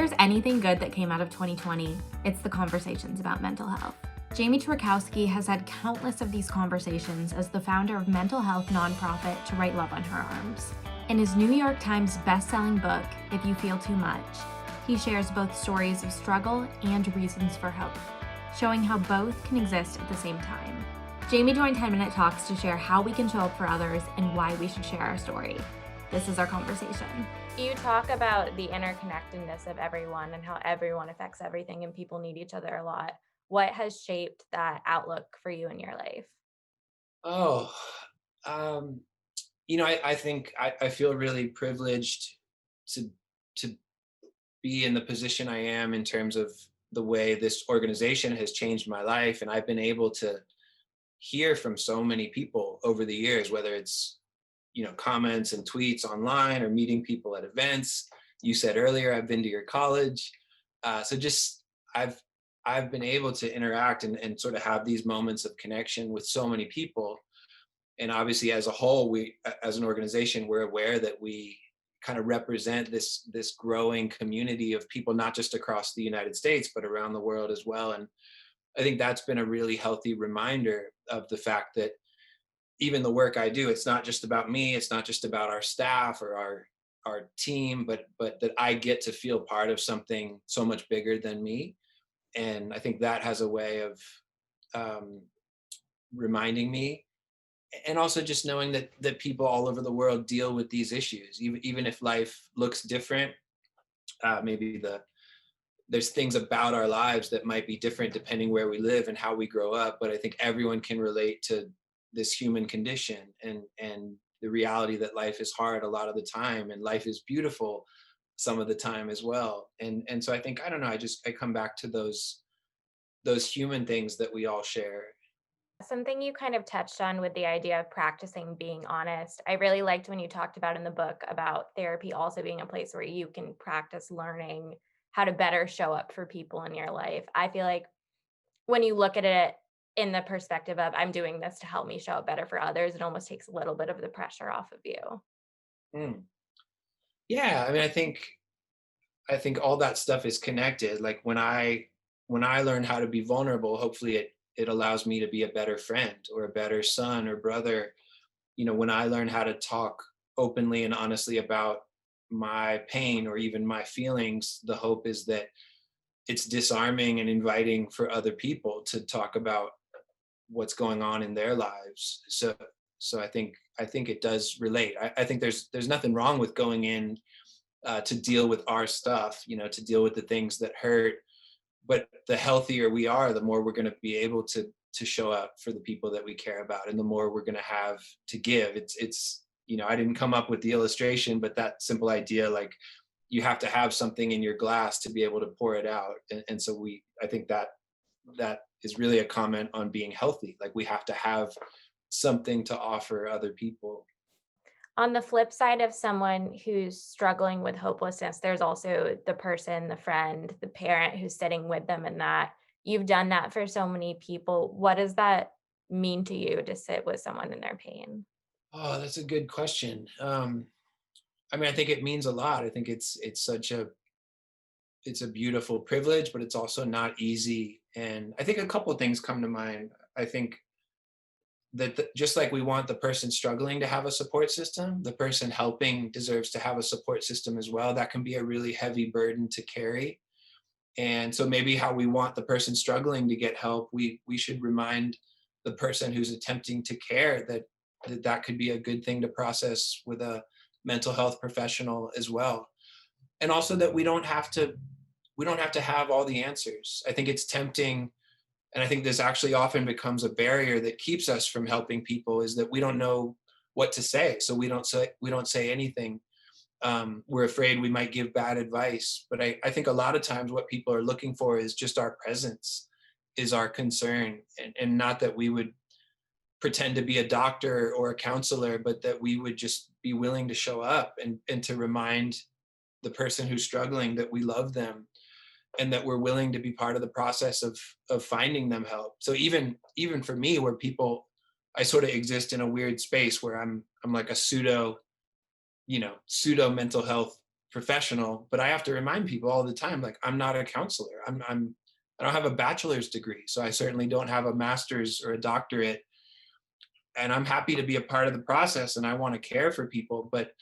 there's anything good that came out of 2020, it's the conversations about mental health. Jamie Tworkowski has had countless of these conversations as the founder of mental health nonprofit To Write Love on Her Arms. In his New York Times best-selling book, If You Feel Too Much, he shares both stories of struggle and reasons for hope, showing how both can exist at the same time. Jamie joined 10 Minute Talks to share how we can show up for others and why we should share our story. This is our conversation. You talk about the interconnectedness of everyone and how everyone affects everything and people need each other a lot. What has shaped that outlook for you in your life? Oh, I think I feel really privileged to to be in the position I am in terms of the way this organization has changed my life, and I've been able to hear from so many people over the years, whether it's comments and tweets online or meeting people at events. You said earlier I've been to your college, so just I've I've been able to interact and sort of have these moments of connection with so many people. And obviously as a whole, as an organization, we're aware that we kind of represent this growing community of people, not just across the United States but around the world as well. And I think that's been a really healthy reminder of the fact that even the work I do, it's not just about me, it's not just about our staff or our team, but that I get to feel part of something so much bigger than me. And I think that has a way of um, reminding me, and also just knowing that people all over the world deal with these issues, even if life looks different. Maybe there's things about our lives that might be different depending where we live and how we grow up, but I think everyone can relate to this human condition and the reality that life is hard a lot of the time and life is beautiful some of the time as well. And so I think, I don't know, I come back to those human things that we all share. Something you kind of touched on with the idea of practicing being honest. I really liked when you talked about in the book about therapy also being a place where you can practice learning how to better show up for people in your life. I feel like when you look at it in the perspective of I'm doing this to help me show up better for others, it almost takes a little bit of the pressure off of you. Mm. Yeah, I mean, I think all that stuff is connected. Like when I learn how to be vulnerable, hopefully it allows me to be a better friend or a better son or brother. When I learn how to talk openly and honestly about my pain or even my feelings, the hope is that it's disarming and inviting for other people to talk about what's going on in their lives. So I think it does relate. I think there's nothing wrong with going in to deal with our stuff, to deal with the things that hurt. But the healthier we are, the more we're going to be able to show up for the people that we care about, and the more we're going to have to give. It's I didn't come up with the illustration, but that simple idea, like you have to have something in your glass to be able to pour it out. And so I think that is really a comment on being healthy. Like we have to have something to offer other people. On the flip side of someone who's struggling with hopelessness, there's also the person, the friend, the parent who's sitting with them in that. You've done that for so many people. What does that mean to you to sit with someone in their pain? Oh, that's a good question. I mean, I think it means a lot. I think it's a beautiful privilege, but it's also not easy. And I think a couple of things come to mind. I think that just like we want the person struggling to have a support system, the person helping deserves to have a support system as well. That can be a really heavy burden to carry. And so maybe how we want the person struggling to get help, we should remind the person who's attempting to care that could be a good thing to process with a mental health professional as well. And also that we don't have to have all the answers. I think it's tempting, and I think this actually often becomes a barrier that keeps us from helping people, is that we don't know what to say, so we don't say anything. We're afraid we might give bad advice, but I think a lot of times what people are looking for is just our presence, is our concern, and not that we would pretend to be a doctor or a counselor, but that we would just be willing to show up and to remind the person who's struggling that we love them and that we're willing to be part of the process of finding them help. So even for me, where people, I sort of exist in a weird space where I'm like a pseudo mental health professional, but I have to remind people all the time, like, I'm not a counselor. I don't have a bachelor's degree, so I certainly don't have a master's or a doctorate. And I'm happy to be a part of the process, and I want to care for people, but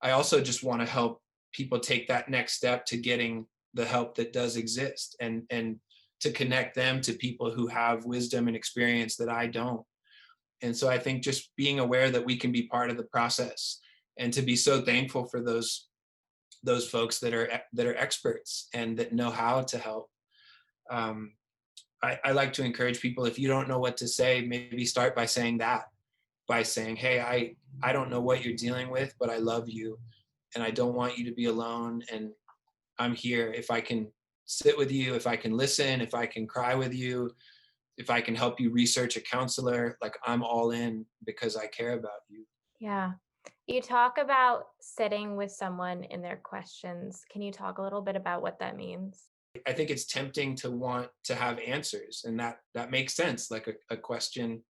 I also just want to help people take that next step to getting the help that does exist, and to connect them to people who have wisdom and experience that I don't. And so I think just being aware that we can be part of the process, and to be so thankful for those folks that are experts and that know how to help. Um, I like to encourage people, if you don't know what to say, maybe start by saying that, by saying, hey, I don't know what you're dealing with, but I love you and I don't want you to be alone. And I'm here. If I can sit with you, if I can listen, if I can cry with you, if I can help you research a counselor, like, I'm all in because I care about you. Yeah. You talk about sitting with someone in their questions. Can you talk a little bit about what that means? I think it's tempting to want to have answers, and that makes sense. Like, a question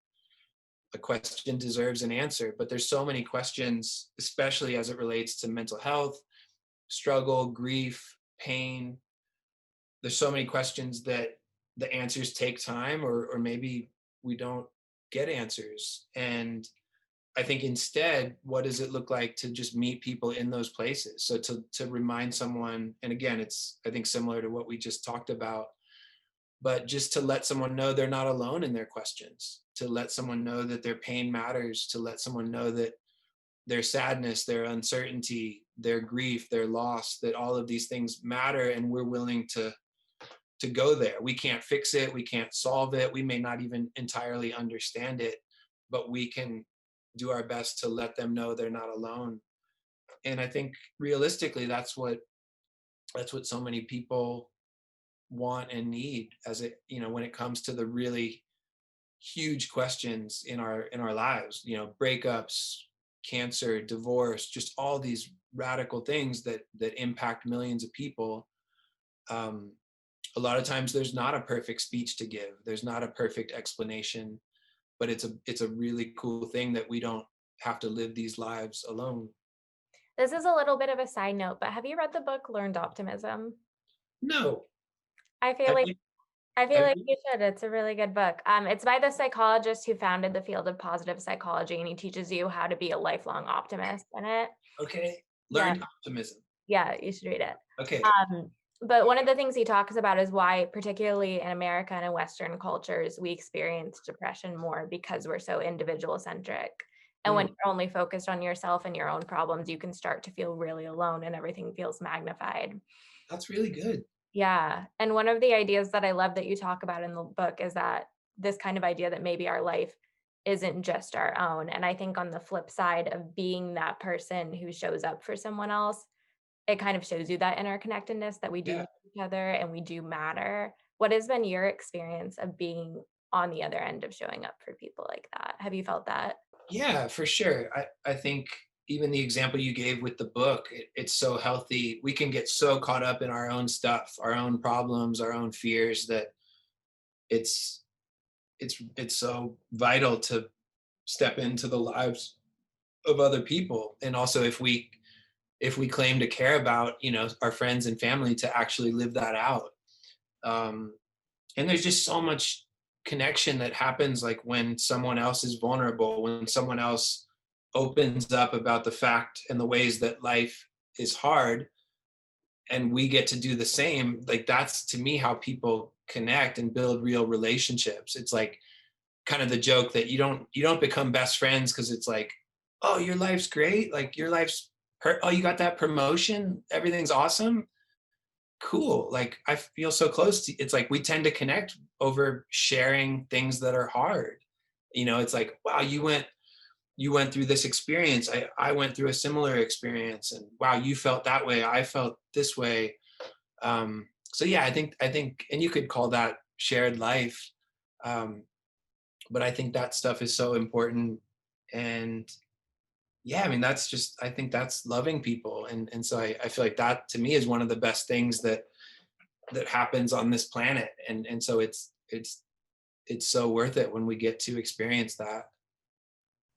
deserves an answer, but there's so many questions, especially as it relates to mental health, struggle, grief, pain. There's so many questions that the answers take time, or maybe we don't get answers. And I think instead, what does it look like to just meet people in those places? So to remind someone, and again, it's, I think, similar to what we just talked about, but just to let someone know they're not alone in their questions, to let someone know that their pain matters, to let someone know that their sadness, their uncertainty, their grief, their loss, that all of these things matter, and we're willing to go there. We can't fix it, we can't solve it, we may not even entirely understand it, but we can do our best to let them know they're not alone. And I think realistically, that's what so many people want and need, as it, when it comes to the really huge questions in our lives, breakups, cancer, divorce, just all these radical things that impact millions of people. um, a lot of times there's not a perfect speech to give, there's not a perfect explanation, but it's a really cool thing that we don't have to live these lives alone. This is a little bit of a side note, but have you read the book Learned Optimism? No. I feel Have like you? I feel Have like you? you should. It's a really good book. It's by the psychologist who founded the field of positive psychology, and he teaches you how to be a lifelong optimist in it. Okay. Yeah, Learned optimism. yeah, you should read it. Okay. But one of the things he talks about is why, particularly in America and in Western cultures, we experience depression more because we're so individual centric. And when Mm, you're only focused on yourself and your own problems, you can start to feel really alone and everything feels magnified. that's really good. Yeah. And one of the ideas that I love that you talk about in the book is that this kind of idea that maybe our life isn't just our own. And I think on the flip side of being that person who shows up for someone else, it kind of shows you that interconnectedness that we do Yeah. need each other and we do matter. What has been your experience of being on the other end of showing up for people like that? Have you felt that? Yeah, for sure. I think even the example you gave with the book, it's so healthy. We can get so caught up in our own stuff, our own problems, our own fears, that it's it's so vital to step into the lives of other people. And also, if we claim to care about, our friends and family, to actually live that out. Um, and there's just so much connection that happens, like, when someone else is vulnerable, when someone else opens up about the fact and the ways that life is hard, and we get to do the same. Like, that's, to me, how people connect and build real relationships. It's like, kind of the joke that you don't become best friends because it's like, oh, your life's great, like, your life's oh, you got that promotion, everything's awesome, cool, like, I feel so close to. It's like we tend to connect over sharing things that are hard. It's like, wow, you went through this experience, I went through a similar experience, and wow, you felt that way, I felt this way. So yeah, I think, and you could call that shared life. um, but I think that stuff is so important. And yeah, I mean, I think that's loving people. And so I feel like that, to me, is one of the best things that happens on this planet. And so it's so worth it when we get to experience that.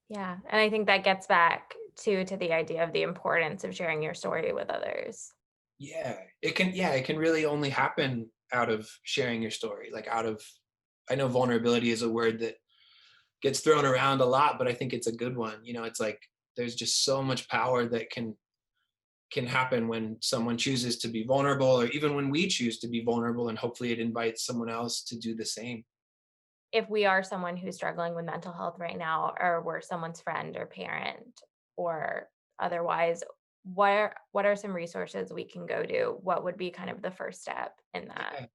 Yeah. And I think that gets back too to the idea of the importance of sharing your story with others. It can really only happen out of sharing your story, like out of, I know vulnerability is a word that gets thrown around a lot, but I think it's a good one. You know, it's like there's just so much power that can happen when someone chooses to be vulnerable, or even when we choose to be vulnerable, and hopefully it invites someone else to do the same. If we are someone who's struggling with mental health right now, or we're someone's friend or parent or otherwise, what are some resources we can go to? What would be kind of the first step in that?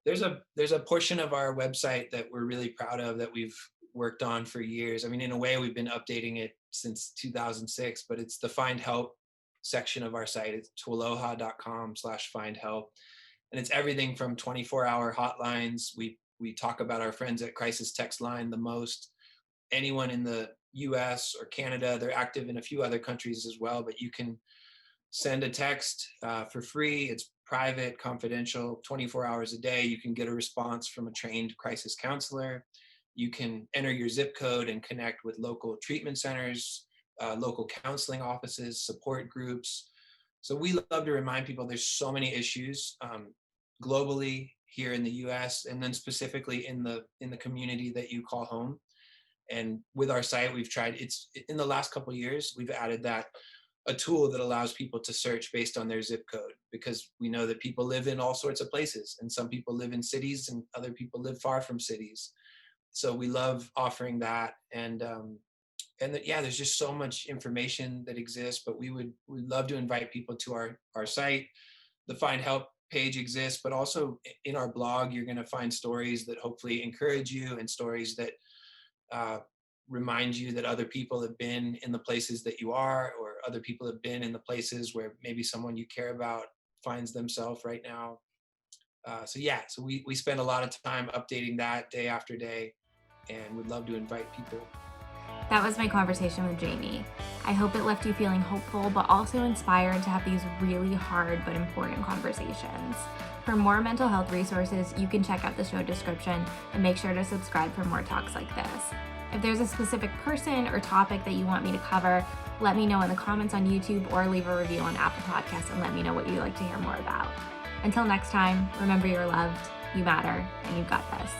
Yeah. There's a portion of our website that we're really proud of that we've worked on for years. I mean, in a way, we've been updating it since 2006, but it's the find help section of our site. It's TWLOHA.com/find help. And it's everything from 24-hour hotlines. We talk about our friends at Crisis Text Line the most. Anyone in the US or Canada, they're active in a few other countries as well, but you can send a text for free. It's private, confidential, 24 hours a day. You can get a response from a trained crisis counselor. You can enter your zip code and connect with local treatment centers, local counseling offices, support groups. So we love to remind people there's so many issues globally, here in the US, and then specifically in the community that you call home. And with our site, we've tried, it's in the last couple of years, we've added that a tool that allows people to search based on their zip code, because we know that people live in all sorts of places, and some people live in cities and other people live far from cities. So we love offering that. Yeah, there's just so much information that exists, but we'd love to invite people to our site. The Find Help page exists, but also in our blog, you're going to find stories that hopefully encourage you, and stories that uh, remind you that other people have been in the places that you are, or other people have been in the places where maybe someone you care about finds themselves right now. So we spend a lot of time updating that day after day, and would love to invite people. That was my conversation with Jamie. I hope it left you feeling hopeful, but also inspired to have these really hard but important conversations. For more mental health resources, you can check out the show description, and make sure to subscribe for more talks like this. If there's a specific person or topic that you want me to cover, let me know in the comments on YouTube, or leave a review on Apple Podcasts and let me know what you'd like to hear more about. Until next time, remember you're loved, you matter, and you've got this.